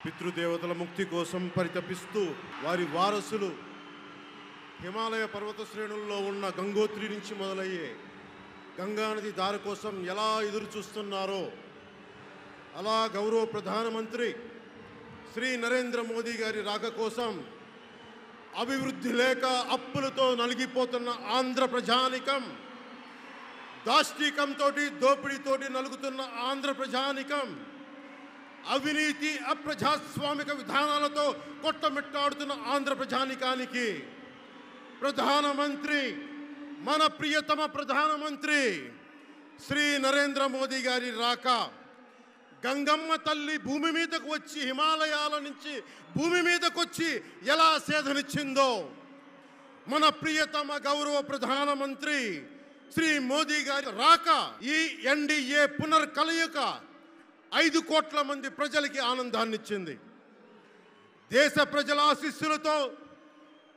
పితృదేవతల ముక్తి కోసం పరితపిస్తూ వారి వారసులు హిమాలయ పర్వత శ్రేణుల్లో ఉన్న గంగోత్రి నుంచి మొదలయ్యే గంగానది దారి కోసం ఎలా ఎదురు చూస్తున్నారో అలా గౌరవ ప్రధానమంత్రి శ్రీ నరేంద్ర మోదీ గారి రాక కోసం అభివృద్ధి లేక అప్పులతో నలిగిపోతున్న ఆంధ్ర ప్రజానికం, దాష్టీకంతో దోపిడీతోటి నలుగుతున్న ఆంధ్ర ప్రజానికం, అవినీతి అప్రజాస్వామిక విధానాలతో కొట్టమిట్టాడుతున్న ఆంధ్ర ప్రజానికానికి ప్రధానమంత్రి, మన ప్రియతమ ప్రధానమంత్రి శ్రీ నరేంద్ర మోదీ గారి రాక, గంగమ్మ తల్లి భూమి మీదకు వచ్చి హిమాలయాల నుంచి భూమి మీదకు వచ్చి ఎలా సేధనిచ్చిందో మన ప్రియతమ గౌరవ ప్రధానమంత్రి శ్రీ మోదీ గారి రాక ఈ ఎన్డీఏ పునర్కలయిక 5 కోట్ల మంది ప్రజలకి ఆనందాన్నిచ్చింది. దేశ ప్రజల ఆశీస్సులతో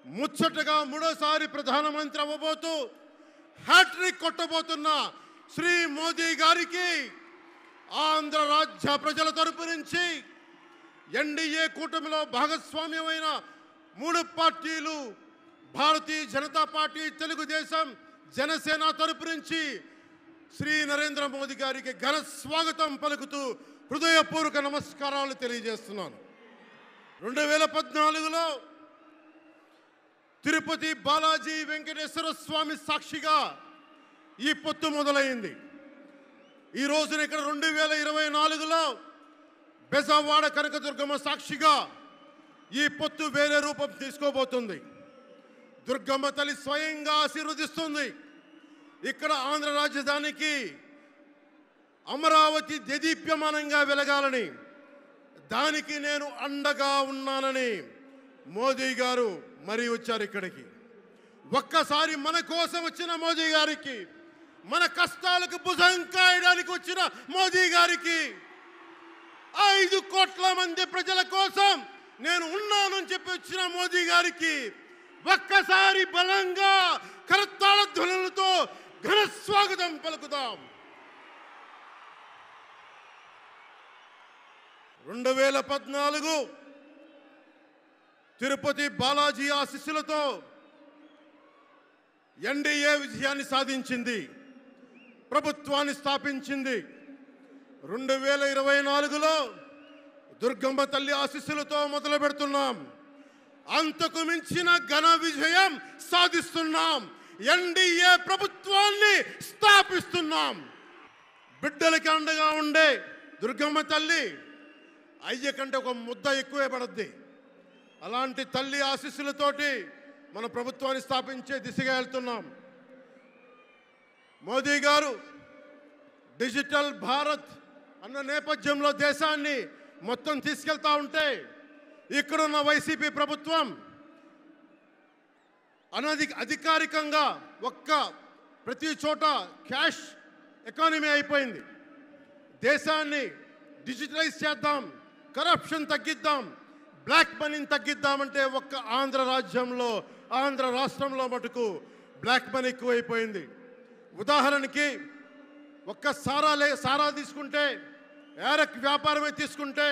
ముచ్చటగా 3వ ప్రధానమంత్రి అవ్వబోతూ హ్యాట్రిక్ కొట్టబోతున్న శ్రీ మోదీ గారికి ఆంధ్ర రాజ్య ప్రజల తరపు నుంచి ఎన్డీఏ కూటమిలో భాగస్వామ్యమైన 3 పార్టీలు భారతీయ జనతా పార్టీ, తెలుగుదేశం, జనసేన తరపు నుంచి శ్రీ నరేంద్ర మోదీ గారికి ఘన స్వాగతం పలుకుతూ హృదయపూర్వక నమస్కారాలు తెలియజేస్తున్నాను. 2014లో తిరుపతి బాలాజీ వెంకటేశ్వర స్వామి సాక్షిగా ఈ పొత్తు మొదలైంది. ఈ రోజున ఇక్కడ 2024లో బెజవాడ కనకదుర్గమ్మ సాక్షిగా ఈ పొత్తు వేరే రూపం తీసుకోబోతుంది. దుర్గమ్మ తల్లి స్వయంగా ఆశీర్వదిస్తుంది. ఇక్కడ ఆంధ్ర రాజధానికి అమరావతి దేదీప్యమానంగా వెలగాలని, దానికి నేను అండగా ఉన్నానని మోదీ గారు మరీ వచ్చారు ఇక్కడికి. ఒక్కసారి మన కోసం వచ్చిన మోదీ గారికి, మన కష్టాలకు భుజం కాయడానికి వచ్చిన మోదీ గారికి, 5 కోట్ల మంది ప్రజల కోసం నేను ఉన్నానని చెప్పి వచ్చిన మోదీ గారికి ఒక్కసారి బలంగా కరతాళ ధ్వనులతో ఘన స్వాగతం పలుకుదాం. 2014 తిరుపతి బాలాజీ ఆశీస్సులతో ఎన్డీఏ విజయాన్ని సాధించింది, ప్రభుత్వాన్ని స్థాపించింది. 2024లో దుర్గమ్మ తల్లి ఆశీస్సులతో మొదలు పెడుతున్నాం. అంతకు మించిన ఘన విజయం సాధిస్తున్నాం. ఎన్డీఏ ప్రభుత్వాన్ని స్థాపిస్తున్నాం. బిడ్డలకి అండగా ఉండే దుర్గమ్మ తల్లి అయ్య కంటే ఒక ముద్ద ఎక్కువే పడద్ది. అలాంటి తల్లి ఆశీస్సులతోటి మన ప్రభుత్వాన్ని స్థాపించే దిశగా వెళ్తున్నాం. మోదీ గారు డిజిటల్ భారత్ అన్న నేపథ్యంలో దేశాన్ని మొత్తం తీసుకెళ్తా ఉంటే ఇక్కడున్న వైసీపీ ప్రభుత్వం అధికారికంగా ప్రతి చోట క్యాష్ ఎకానమీ అయిపోయింది. దేశాన్ని డిజిటలైజ్ చేద్దాం, కరప్షన్ తగ్గిద్దాం, బ్లాక్ మనీని తగ్గిద్దామంటే ఆంధ్ర రాజ్యంలో, ఆంధ్ర రాష్ట్రంలో మటుకు బ్లాక్ మనీ ఎక్కువైపోయింది. ఉదాహరణకి సారా తీసుకుంటే, ఏరక్ వ్యాపారమే తీసుకుంటే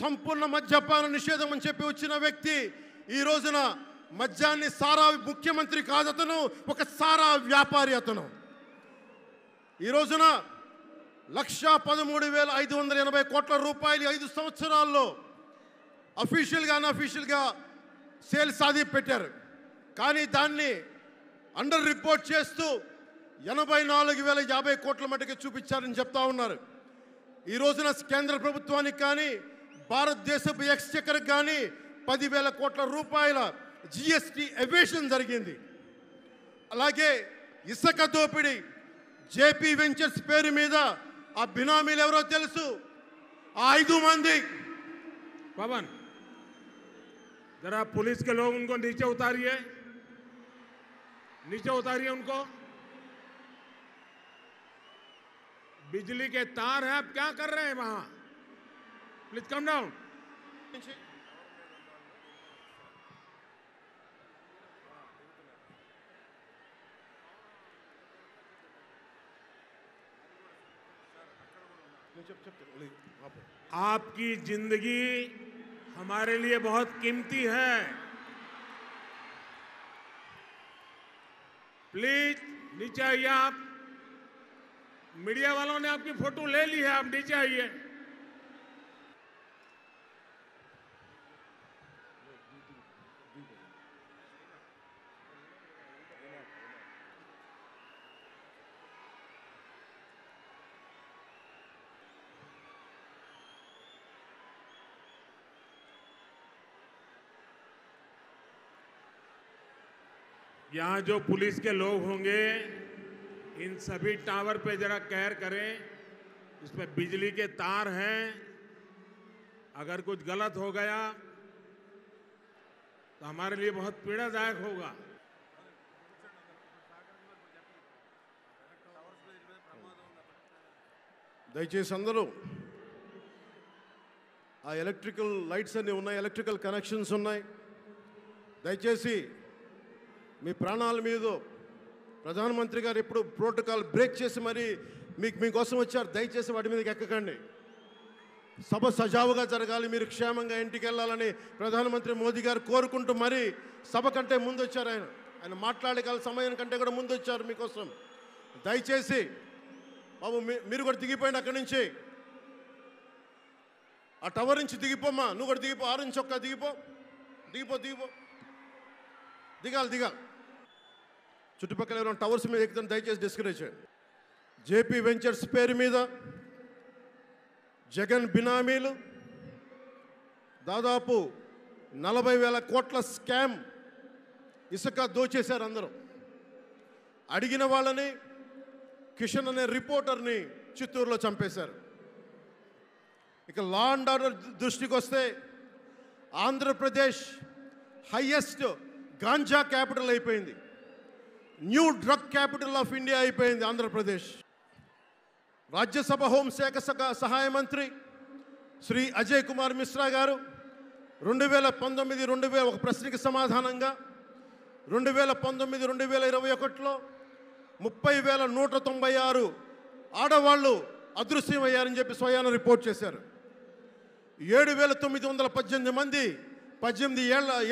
సంపూర్ణ మద్యపాన నిషేధం అని చెప్పి వచ్చిన వ్యక్తి ఈ రోజున మద్యాన్ని సారా ముఖ్యమంత్రి కాదు, అతను ఒక సారా వ్యాపారి. అతను ఈ రోజున 1,13,580 కోట్ల రూపాయలు 5 సంవత్సరాల్లో అఫీషియల్గా అన్అఫీషియల్గా సేల్స్ అది పెట్టారు. కానీ దాన్ని అండర్ రిపోర్ట్ చేస్తూ 84,050 కోట్ల మటుకు చూపించారని చెప్తా ఉన్నారు. ఈ రోజున కేంద్ర ప్రభుత్వానికి కానీ భారతదేశపు ఎక్స్చెక్కర్కి కానీ 10,000 కోట్ల రూపాయల జిఎస్టీ ఎవేషన్ జరిగింది. అలాగే ఇసుక దోపిడీ, జేపీ వెంచర్స్ పేరు మీద ఆ బినామీలు ఎవరో తెలుసు, ఆ 5 మంది. पवन जरा पुलिस के लोग उनको नीचे उतारिए उनको। बिजली के तार हैं, आप क्या कर रहे हैं वहां? Please come down. आपकी जिंदगी हमारे लिए बहुत कीमती है। प्लीज नीचे आइए आप। मीडिया वालों ने आपकी फोटो ले ली है, आप नीचे आइए। यहाँ जो पुलिस के लोग होंगे इन सभी टावर पे जरा केयर करें। इसमें बिजली के तार हैं, अगर कुछ गलत हो गया तो हमारे लिए बहुत पीड़ादायक होगा। దయచేసి అందరూ ఆ ఎలక్ట్రికల్ లైట్స్ అన్నీ ఉన్నాయి, ఎలక్ట్రికల్ కనెక్షన్స్ ఉన్నాయి. దయచేసి మీ ప్రాణాల మీద ప్రధానమంత్రి గారు ఎప్పుడు ప్రోటోకాల్ బ్రేక్ చేసి మరి మీకోసం వచ్చారు. దయచేసి వాటి మీదకి ఎక్కకండి. సభ సజావుగా జరగాలి, మీరు క్షేమంగా ఇంటికి వెళ్ళాలని ప్రధానమంత్రి మోదీ గారు కోరుకుంటూ మరి సభ కంటే ముందు వచ్చారు. ఆయన మాట్లాడగల సమయం కంటే కూడా ముందు వచ్చారు మీకోసం. దయచేసి బాబు మీరు కూడా దిగిపోయింది అక్కడి నుంచి, ఆ టవర్ నుంచి దిగిపోమ్మా. నువ్వు కూడా దిగిపో, ఆరెంజ్ చొక్కా దిగిపో, దిగిపో దిగిపో, దిగాలి. చుట్టుపక్కల ఎవరైనా టవర్స్ మీద ఎక్కుతాను దయచేసి డిస్కరేజ్ చేయండి. జేపీ వెంచర్స్ పేరు మీద జగన్ బినామీలు దాదాపు 40,000 కోట్ల స్కామ్ ఇసుక దోచేశారు. అందరూ అడిగిన వాళ్ళని, కిషన్ అనే రిపోర్టర్ని చిత్తూరులో చంపేశారు. ఇక లా అండ్ ఆర్డర్ దృష్టికి వస్తే ఆంధ్రప్రదేశ్ హైయెస్ట్ గాంజా క్యాపిటల్ అయిపోయింది. New drug capital of India అయిపోయింది ఆంధ్రప్రదేశ్. రాజ్యసభ హోంశాఖ సహాయ మంత్రి శ్రీ అజయ్ కుమార్ మిశ్రా గారు 2019 ఒక ప్రశ్నకి సమాధానంగా 2019-2021లో 30,196 ఆడవాళ్ళు అదృశ్యమయ్యారని చెప్పి స్వయాన రిపోర్ట్ చేశారు. 7,918 మంది 18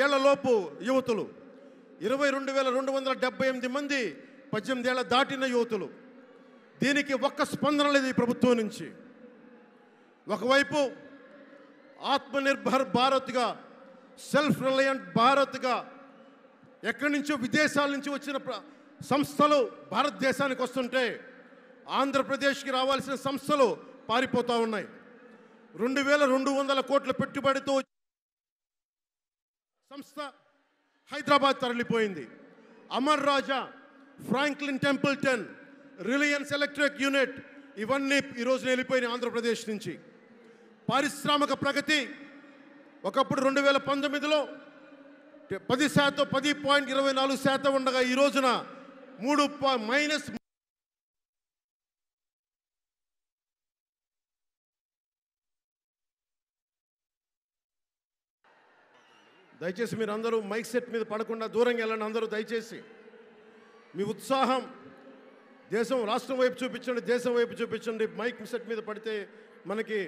ఏళ్లలోపు యువతులు, 22,278 మంది 18 ఏళ్ల దాటిన యువతులు. దీనికి ఒక్క స్పందన లేదు ఈ ప్రభుత్వం నుంచి. ఒకవైపు ఆత్మనిర్భర్ భారత్గా, సెల్ఫ్ రిలయంట్ భారత్గా ఎక్కడి నుంచో విదేశాల నుంచి వచ్చిన సంస్థలు భారతదేశానికి వస్తుంటే ఆంధ్రప్రదేశ్కి రావాల్సిన సంస్థలు పారిపోతూ ఉన్నాయి. 2,200 కోట్ల పెట్టుబడితో సంస్థ హైదరాబాద్ తరలిపోయింది. Amar Raja, Franklin Templeton, Reliance electric unit ఇవన్నీ ఈరోజు వెళ్ళిపోయినాయి ఆంధ్రప్రదేశ్ నుంచి. పారిశ్రామిక ప్రగతి ఒకప్పుడు 2019లో 10%, 10.24% ఉండగా ఈ రోజున -. దయచేసి మీరు అందరూ మైక్ సెట్ మీద పడకుండా దూరంగా వెళ్ళండి. అందరూ దయచేసి మీ ఉత్సాహం రాష్ట్రం వైపు చూపించండి, దేశం వైపు చూపించండి. మైక్ సెట్ మీద పడితే మనకి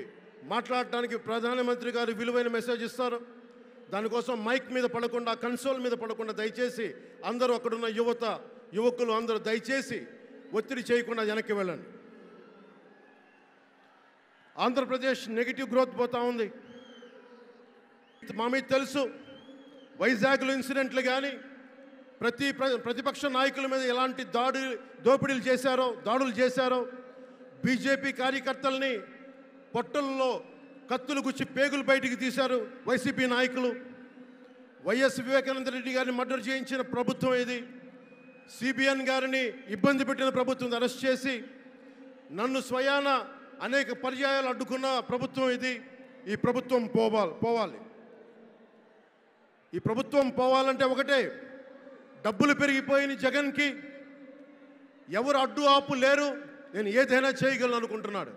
మాట్లాడటానికి ప్రధానమంత్రి గారు విలువైన మెసేజ్ ఇస్తారు. దానికోసం మైక్ మీద పడకుండా, కన్సోల్ మీద పడకుండా దయచేసి అందరూ అక్కడున్న యువకులు అందరూ దయచేసి ఒత్తిడి చేయకుండా వెనక్కి వెళ్ళండి. ఆంధ్రప్రదేశ్ నెగిటివ్ గ్రోత్ పోతా ఉంది. మా మీద తెలుసు వైజాగ్లో ఇన్సిడెంట్లు కానీ ప్రతిపక్ష నాయకుల మీద ఎలాంటి దాడులు చేశారో. బీజేపీ కార్యకర్తల్ని పొట్టల్లో కత్తులు గుచ్చి పేగులు బయటికి తీశారు వైసీపీ నాయకులు. వైఎస్ వివేకానంద రెడ్డి గారిని మర్డర్ చేయించిన ప్రభుత్వం ఇది. సిబిఎన్ గారిని ఇబ్బంది పెట్టిన ప్రభుత్వం అరెస్ట్ చేసి నన్ను స్వయాన అనేక పర్యాయాలు అడ్డుకున్న ప్రభుత్వం ఇది. ఈ ప్రభుత్వం పోవాలి. ఈ ప్రభుత్వం పోవాలంటే ఒకటే, డబ్బులు పెరిగిపోయిన జగన్కి ఎవరు అడ్డు ఆపు లేరు, నేను ఏదైనా చేయగలను అనుకుంటున్నాడు.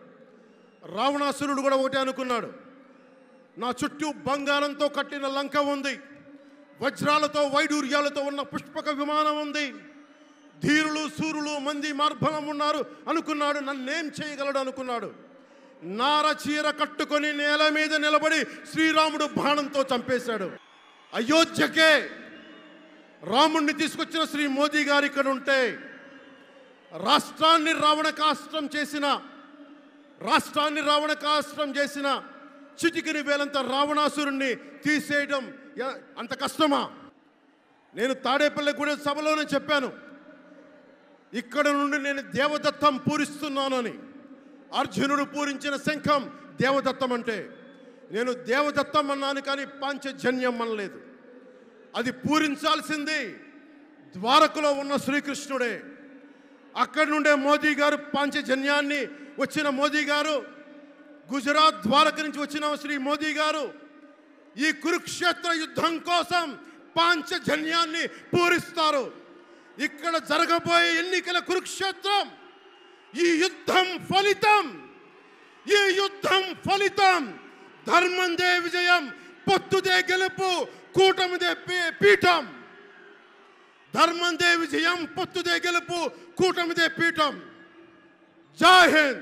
రావణాసురుడు కూడా ఒకటే అనుకున్నాడు, నా చుట్టూ బంగారంతో కట్టిన లంక ఉంది, వజ్రాలతో వైడూర్యాలతో ఉన్న పుష్పక విమానం ఉంది, ధీరులు సూరులు మంది మార్బలం ఉన్నారు అనుకున్నాడు. నన్నేం చేయగలడు అనుకున్నాడు. నార చీర కట్టుకొని నేల మీద నిలబడి శ్రీరాముడు బాణంతో చంపేశాడు. అయోధ్యకే రాముణ్ణి తీసుకొచ్చిన శ్రీ మోదీ గారు ఇక్కడ ఉంటే రాష్ట్రాన్ని రావణకాస్త్రం చేసిన చిటికిని వేలంత రావణాసురుణ్ణి తీసేయడం అంత కష్టమా? నేను తాడేపల్లిగూడెం సభలోనే చెప్పాను, ఇక్కడ నుండి నేను దేవదత్తం పూరిస్తున్నానని. అర్జునుడు పూరించిన శంఖం దేవదత్తం అంటే నేను దేవదత్తం అన్నాను, కానీ పాంచజన్యం అనలేదు. అది పూరించాల్సింది ద్వారకలో ఉన్న శ్రీకృష్ణుడే. అక్కడి నుండే మోదీ గారు పాంచజన్యాన్ని వచ్చిన మోదీ గారు, గుజరాత్ ద్వారక నుంచి వచ్చిన శ్రీ మోదీ గారు ఈ కురుక్షేత్ర యుద్ధం కోసం పాంచజన్యాన్ని పూరిస్తారు. ఇక్కడ జరగబోయే ఎన్నికల కురుక్షేత్రం, ఈ యుద్ధం ఫలితం ధర్మందే విజయం, పొత్తుదే గెలుపు, కూటమిదే పీఠం. ధర్మందే విజయం, పొత్తుదే గెలుపు, కూటమిదే పీఠం. జై హింద్.